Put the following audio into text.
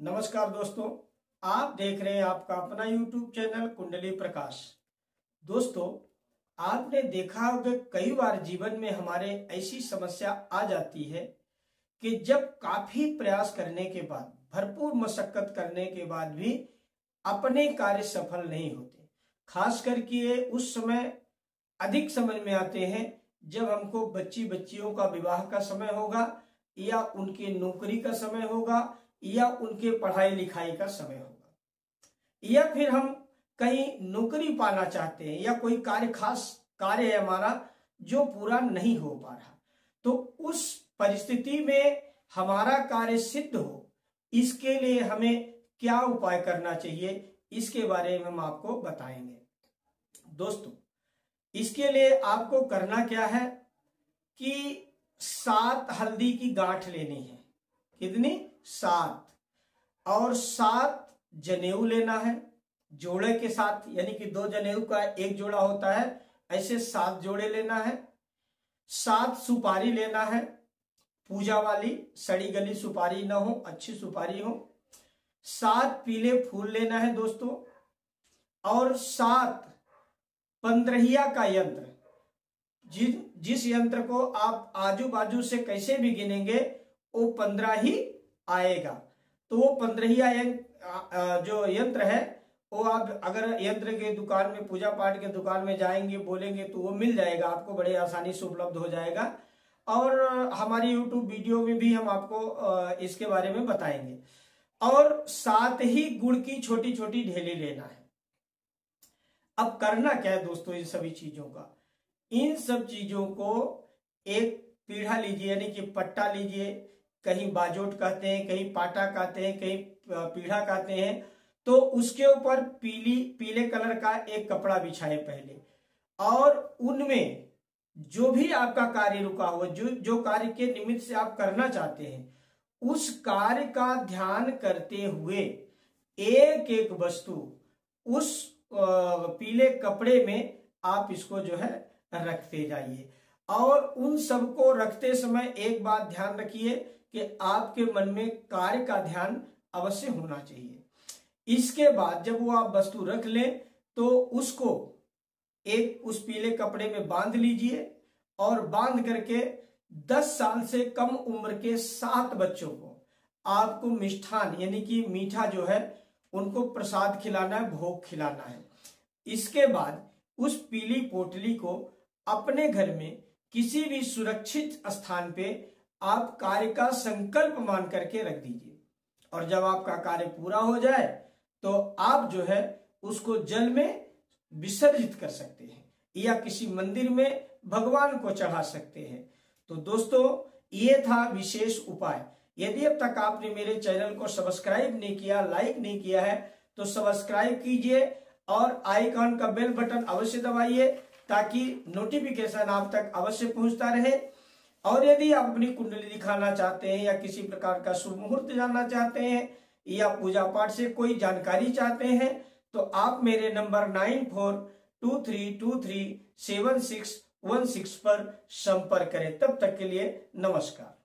नमस्कार दोस्तों, आप देख रहे हैं आपका अपना YouTube चैनल कुंडली प्रकाश। दोस्तों, आपने देखा होगा कई बार जीवन में हमारे ऐसी समस्या आ जाती है कि जब काफी प्रयास करने के बाद, भरपूर मशक्कत करने के बाद भी अपने कार्य सफल नहीं होते। खास करके उस समय अधिक समझ में आते हैं जब हमको बच्चियों का विवाह का समय होगा, या उनके नौकरी का समय होगा, या उनके पढ़ाई लिखाई का समय होगा, या फिर हम कहीं नौकरी पाना चाहते हैं, या कोई खास कार्य है हमारा जो पूरा नहीं हो पा रहा। तो उस परिस्थिति में हमारा कार्य सिद्ध हो, इसके लिए हमें क्या उपाय करना चाहिए, इसके बारे में हम आपको बताएंगे। दोस्तों, इसके लिए आपको करना क्या है कि 7 हल्दी की गांठ लेनी है। कितनी? 7। और 7 जनेऊ लेना है जोड़े के साथ, यानी कि 2 जनेऊ का एक जोड़ा होता है, ऐसे 7 जोड़े लेना है। 7 सुपारी लेना है, पूजा वाली, सड़ी गली सुपारी ना हो, अच्छी सुपारी हो। 7 पीले फूल लेना है दोस्तों, और 7 पंद्रहिया का यंत्र। जिस यंत्र को आप आजू बाजू से कैसे भी गिनेंगे वो 15 ही आएगा। तो वो 15 जो यंत्र है वो आप अगर यंत्र के दुकान में, पूजा पाठ के दुकान में जाएंगे, बोलेंगे तो वो मिल जाएगा आपको, बड़े आसानी से उपलब्ध हो जाएगा। और हमारी YouTube वीडियो में भी हम आपको इसके बारे में बताएंगे। और 7 ही गुड़ की छोटी छोटी ढेली लेना है। अब करना क्या है दोस्तों इन सभी चीजों का? इन सब चीजों को एक पीढ़ा लीजिए, यानी कि पट्टा लीजिए, कहीं बाजोट कहते हैं, कहीं पाटा कहते हैं, कहीं पीढ़ा कहते हैं। तो उसके ऊपर पीले कलर का एक कपड़ा बिछाए पहले, और उनमें जो भी आपका कार्य रुका हुआ, जो कार्य के निमित्त से आप करना चाहते हैं, उस कार्य का ध्यान करते हुए एक एक वस्तु उस पीले कपड़े में आप इसको जो है रखते जाइए। और उन सबको रखते समय एक बात ध्यान रखिए कि आपके मन में कार्य का ध्यान अवश्य होना चाहिए। इसके बाद जब वो आप वस्तु रख लें तो उसको एक उस पीले कपड़े में बांध लीजिए, और बांध करके 10 साल से कम उम्र के 7 बच्चों को आपको मिष्ठान, यानी कि मीठा जो है, उनको प्रसाद खिलाना है, भोग खिलाना है। इसके बाद उस पीली पोटली को अपने घर में किसी भी सुरक्षित स्थान पे आप कार्य का संकल्प मान करके रख दीजिए। और जब आपका कार्य पूरा हो जाए तो आप जो है उसको जल में विसर्जित कर सकते हैं, या किसी मंदिर में भगवान को चढ़ा सकते हैं। तो दोस्तों, ये था विशेष उपाय। यदि अब तक आपने मेरे चैनल को सब्सक्राइब नहीं किया, लाइक नहीं किया है, तो सब्सक्राइब कीजिए और आइकॉन का बेल बटन अवश्य दबाइए, ताकि नोटिफिकेशन आप तक अवश्य पहुंचता रहे। और यदि आप अपनी कुंडली दिखाना चाहते हैं, या किसी प्रकार का शुभ मुहूर्त जानना चाहते हैं, या पूजा पाठ से कोई जानकारी चाहते हैं, तो आप मेरे नंबर 9423237616 पर संपर्क करें। तब तक के लिए नमस्कार।